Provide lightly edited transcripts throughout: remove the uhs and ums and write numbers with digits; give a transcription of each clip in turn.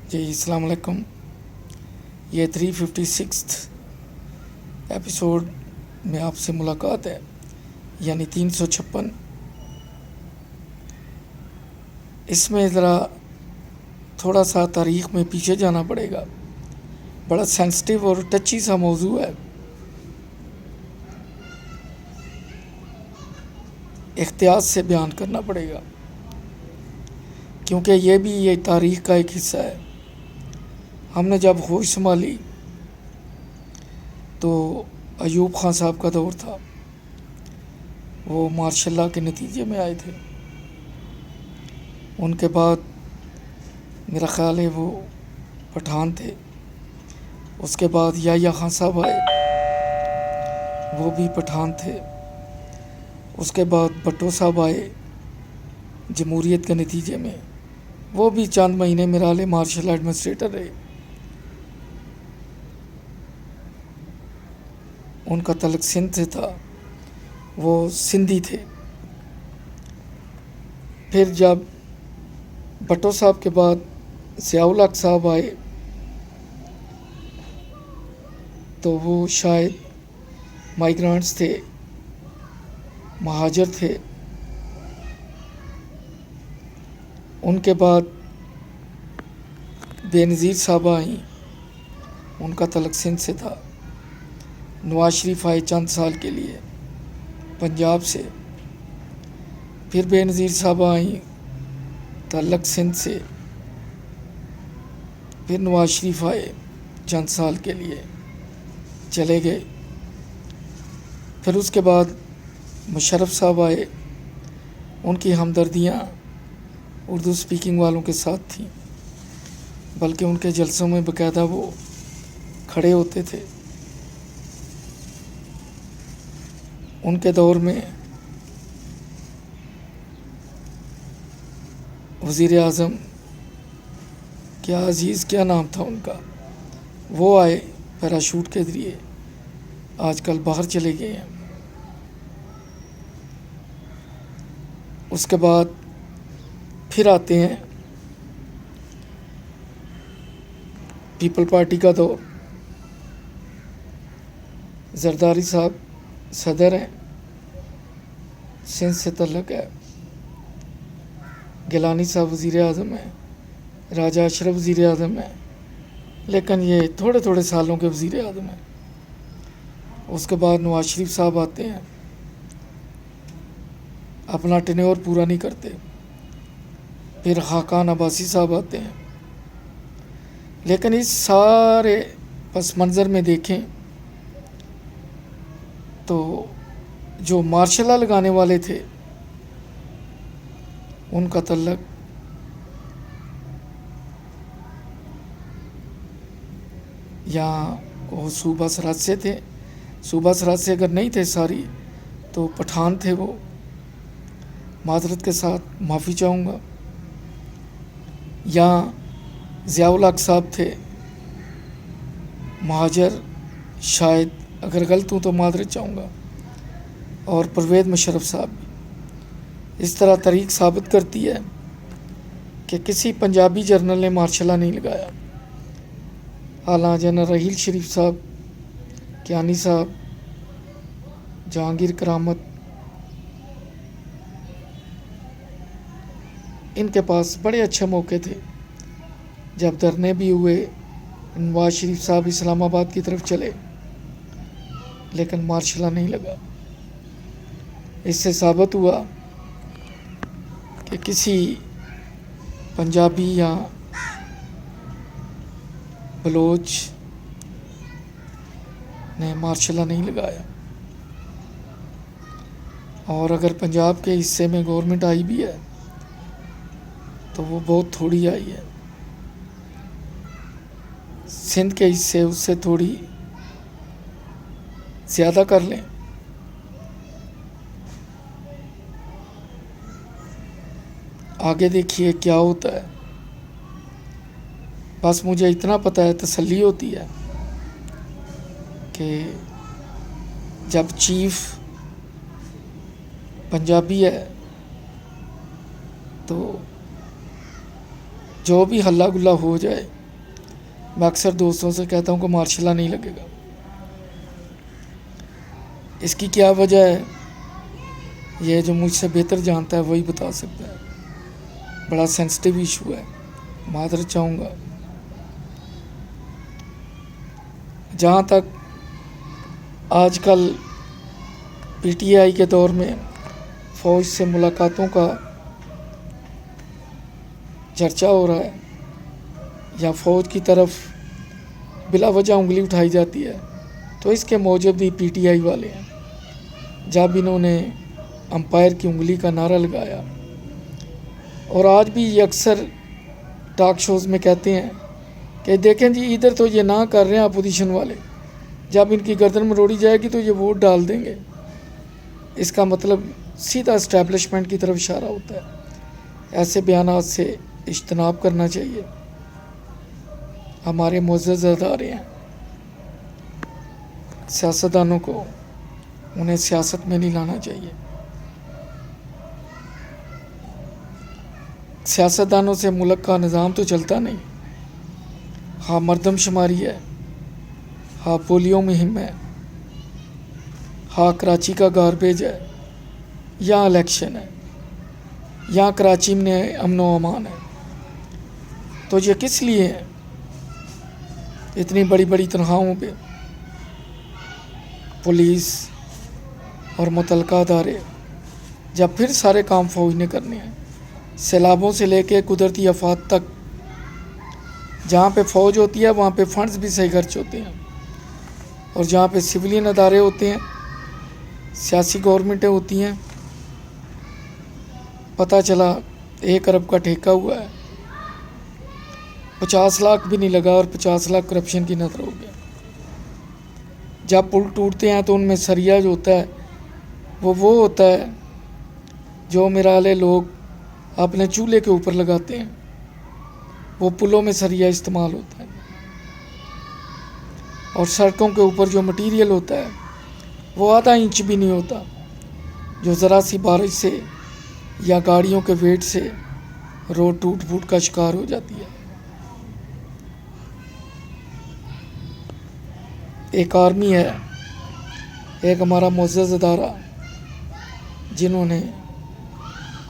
جی السلام علیکم. یہ 356 ایپیسوڈ میں آپ سے ملاقات ہے، یعنی 356. اس میں ذرا تھوڑا سا تاریخ میں پیچھے جانا پڑے گا. بڑا سینسٹیو اور ٹچی سا موضوع ہے، احتیاط سے بیان کرنا پڑے گا، کیونکہ یہ تاریخ کا ایک حصہ ہے. ہم نے جب ہوش سنبھالی تو ایوب خان صاحب کا دور تھا. وہ مارشل لاء کے نتیجے میں آئے تھے. ان کے بعد میرا خیال ہے وہ پٹھان تھے. اس کے بعد یحییٰ خان صاحب آئے، وہ بھی پٹھان تھے. اس کے بعد بھٹو صاحب آئے جمہوریت کے نتیجے میں، وہ بھی چند مہینے میرا خیال ہے مارشل ایڈمنسٹریٹر رہے. ان کا تعلق سندھ سے تھا، وہ سندھی تھے. پھر جب بھٹو صاحب کے بعد ضیاء الحق صاحب آئے تو وہ شاید مائیگرانٹس تھے، مہاجر تھے. ان کے بعد بے نظیر صاحبہ آئیں، ان کا تعلق سندھ سے تھا. نواز شریف آئے چند سال کے لیے پنجاب سے. پھر بے نظیر صاحبہ آئیں تعلق سندھ سے. پھر نواز شریف آئے چند سال کے لیے چلے گئے. پھر اس کے بعد مشرف صاحب آئے. ان کی ہمدردیاں اردو سپیکنگ والوں کے ساتھ تھیں، بلکہ ان کے جلسوں میں باقاعدہ وہ کھڑے ہوتے تھے. ان کے دور میں وزیر اعظم کیا نام تھا ان کا، وہ آئے پیراشوٹ کے ذریعے، آج کل باہر چلے گئے ہیں. اس کے بعد پھر آتے ہیں پیپل پارٹی کا دور. زرداری صاحب صدر ہیں، سندھ سے تعلق ہے. گیلانی صاحب وزیر اعظم ہیں، راجہ اشرف وزیر اعظم ہیں، لیکن یہ تھوڑے سالوں کے وزیر اعظم ہیں. اس کے بعد نواز شریف صاحب آتے ہیں، اپنا ٹینیور پورا نہیں کرتے. پھر خاقان عباسی صاحب آتے ہیں. لیکن اس سارے پس منظر میں دیکھیں تو جو مارشل لاء لگانے والے تھے ان کا تعلق یہاں وہ صوبہ سرحد سے تھے. صوبہ سرحد سے اگر نہیں تھے ساری تو پٹھان تھے. وہ معذرت کے ساتھ معافی چاہوں گا. یہاں ضیاء الحق صاحب تھے، مہاجر، شاید اگر غلط ہوں تو معذرت چاہوں گا. اور پرویز مشرف صاحب بھی. اس طرح تاریخ ثابت کرتی ہے کہ کسی پنجابی جرنل نے مارشل لاء نہیں لگایا. اعلیٰ جنرل رحیل شریف صاحب، کیانی صاحب، جہانگیر کرامت، ان کے پاس بڑے اچھے موقع تھے. جب دھرنے بھی ہوئے، نواز شریف صاحب اسلام آباد کی طرف چلے، لیکن مارشل لاء نہیں لگا. اس سے ثابت ہوا کہ کسی پنجابی یا بلوچ نے مارشل لاء نہیں لگایا. اور اگر پنجاب کے حصے میں گورنمنٹ آئی بھی ہے تو وہ بہت تھوڑی آئی ہے. سندھ کے حصے اس سے تھوڑی زیادہ کر لیں. آگے دیکھیے کیا ہوتا ہے. بس مجھے اتنا پتہ ہے، تسلی ہوتی ہے کہ جب چیف پنجابی ہے تو جو بھی ہلا گلا ہو جائے मैं अक्सर दोस्तों से कहता हूँ कि मार्शल लॉ नहीं लगेगा। इसकी क्या वजह है, ये जो मुझसे बेहतर जानता है वही बता सकता है। बड़ा सेंसिटिव इशू है, माजरत चाहूँगा। जहाँ तक आजकल पीटीआई के दौर में फ़ौज से मुलाकातों का चर्चा हो रहा है या फ़ौज की तरफ बिला वजह उंगली उठाई जाती है, तो इसके मौजूद भी पीटीआई वाले हैं। जब इन्होंने अंपायर की उंगली का नारा लगाया, और आज भी ये अक्सर टॉक शोज़ में कहते हैं कि देखें जी इधर तो ये ना कर रहे हैं अपोजिशन वाले, जब इनकी गर्दन मरोड़ी जाएगी तो ये वोट डाल देंगे। इसका मतलब सीधा इस्टेब्लिशमेंट की तरफ इशारा होता है। ऐसे बयानात से इज्तनाब करना चाहिए। हमारे मुअज़्ज़ज़ अदारे हैं, सियासतदानों को उन्हें सियासत में नहीं लाना चाहिए। सियासतदानों से मुल्क का निज़ाम तो चलता नहीं। हाँ मरदमशुमारी है, हाँ पोलियो मुहिम है, हाँ कराची का गारबेज है, यहाँ इलेक्शन है, यहाँ कराची में अमन व अमान है। तो ये किस लिए है? इतनी बड़ी बड़ी तनख्वाहों पे पुलिस और मुतलका अदारे, जब फिर सारे काम फ़ौज ने करने हैं। सैलाबों से लेके कुदरती आफात तक जहाँ पे फ़ौज होती है वहाँ पे फंड्स भी सही खर्च होते हैं, और जहाँ पे सिविलियन अदारे होते हैं, सियासी गवर्नमेंटें होती हैं, पता चला 1 अरब का ठेका हुआ है, 50 लाख भी नहीं लगा और 50 लाख करप्शन की नज़र हो गया। जब पुल टूटते हैं तो उनमें सरिया जो होता है वो होता है जो मेरा वाले लोग अपने चूल्हे के ऊपर लगाते हैं, वो पुलों में सरिया इस्तेमाल होता है। और सड़कों के ऊपर जो मटीरियल होता है वो आधा इंच भी नहीं होता, जो ज़रा सी बारिश से या गाड़ियों के वेट से रोड टूट फूट का शिकार हो जाती है। एक आर्मी है, एक हमारा मुअज़्ज़ज़ अदारा, जिन्होंने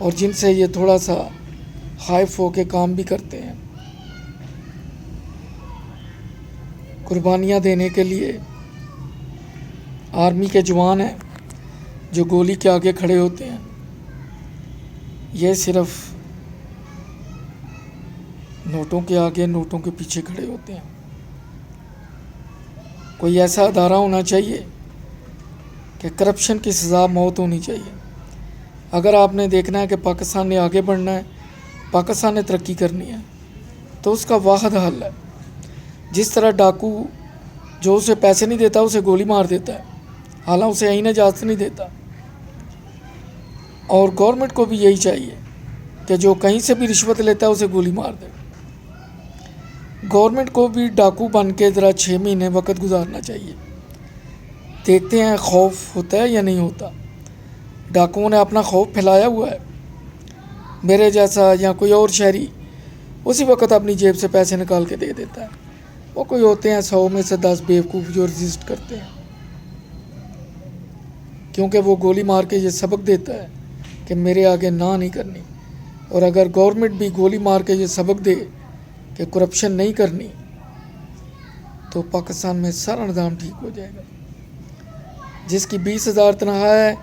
और जिनसे ये थोड़ा सा हाइफ हो के काम भी करते हैं, कुर्बानियाँ देने के लिए आर्मी के जवान हैं जो गोली के आगे खड़े होते हैं। ये सिर्फ नोटों के आगे, नोटों के पीछे खड़े होते हैं। कोई ऐसा अदारा होना चाहिए कि करप्शन की सज़ा मौत होनी चाहिए। अगर आपने देखना है कि पाकिस्तान ने आगे बढ़ना है, पाकिस्तान ने तरक्की करनी है, तो उसका वाहिद हल है, जिस तरह डाकू जो उसे पैसे नहीं देता उसे गोली मार देता है, हालांकि उसे आईन इजाज़त नहीं देता। और गवर्नमेंट को भी यही चाहिए कि जो कहीं से भी रिश्वत लेता है उसे गोली मार दे। गवर्नमेंट को भी डाकू बन के ज़रा 6 महीने वक्त गुजारना चाहिए, देखते हैं खौफ होता है या नहीं होता। डाकुओं ने अपना खौफ फैलाया हुआ है, मेरे जैसा या कोई और शहरी उसी वक्त अपनी जेब से पैसे निकाल के दे देता है। वो कोई होते हैं 100 में से 10 बेवकूफ़ जो रजिस्ट करते हैं, क्योंकि वो गोली मार के ये सबक देता है कि मेरे आगे ना नहीं करनी। और अगर गवर्नमेंट भी गोली मार के ये सबक दे कि करप्शन नहीं करनी, तो पाकिस्तान में सारा निज़ाम ठीक हो जाएगा। जिसकी 20,000 तनख्वाह है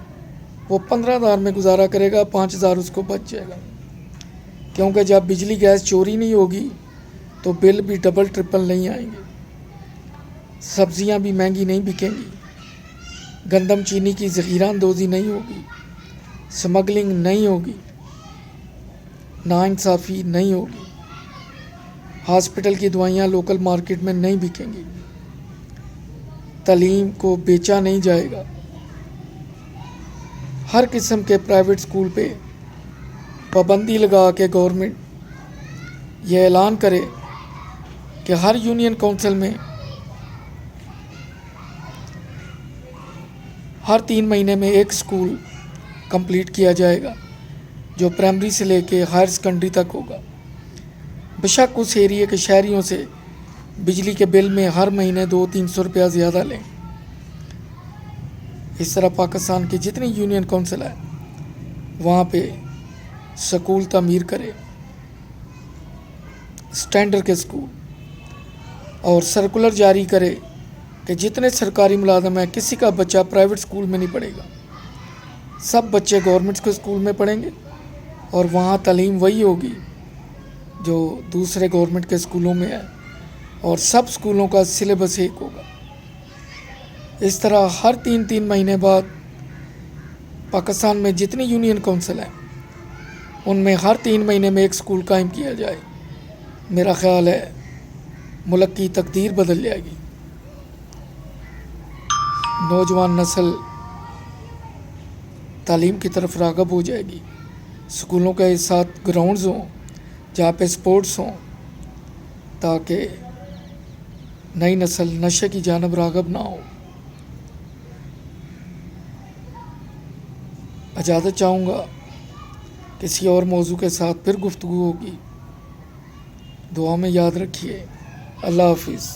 वो 15,000 में गुजारा करेगा, 5,000 उसको बच जाएगा। क्योंकि जब बिजली गैस चोरी नहीं होगी तो बिल भी डबल ट्रिपल नहीं आएंगे, सब्जियां भी महंगी नहीं बिकेंगी, गंदम चीनी की ज़ख़ीरा अंदोज़ी नहीं होगी, स्मगलिंग नहीं होगी, नाइंसाफ़ी नहीं होगी, हॉस्पिटल की दवाइयाँ लोकल मार्केट में नहीं बिकेंगी, तालीम को बेचा नहीं जाएगा। हर किस्म के प्राइवेट स्कूल पे पाबंदी लगा के गवर्नमेंट ये ऐलान करे कि हर यूनियन काउंसिल में हर 3 महीने में एक स्कूल कंप्लीट किया जाएगा जो प्राइमरी से लेके हायर सेकेंडरी तक होगा। बेशक उस एरिया के शहरियों से بجلی کے بل میں ہر مہینے 200-300 روپیہ زیادہ لیں۔ اس طرح پاکستان کی جتنی یونین کونسل ہے وہاں پہ سکول تعمیر کرے، اسٹینڈرڈ کے سکول، اور سرکولر جاری کرے کہ جتنے سرکاری ملازم ہیں کسی کا بچہ پرائیویٹ سکول میں نہیں پڑھے گا، سب بچے گورنمنٹ کے سکول میں پڑھیں گے اور وہاں تعلیم وہی ہوگی جو دوسرے گورنمنٹ کے سکولوں میں ہے، اور سب سکولوں کا سلیبس ایک ہوگا۔ اس طرح ہر 3 مہینے بعد پاکستان میں جتنی یونین کونسل ہیں ان میں ہر 3 مہینے میں ایک سکول قائم کیا جائے۔ میرا خیال ہے ملک کی تقدیر بدل جائے گی، نوجوان نسل تعلیم کی طرف راغب ہو جائے گی، سکولوں کے ساتھ گراؤنڈز ہوں جہاں پہ سپورٹس ہوں تاکہ نئی نسل نشے کی جانب راغب نہ ہو۔ اجازت چاہوں گا، کسی اور موضوع کے ساتھ پھر گفتگو ہوگی۔ دعا میں یاد رکھیے۔ اللہ حافظ۔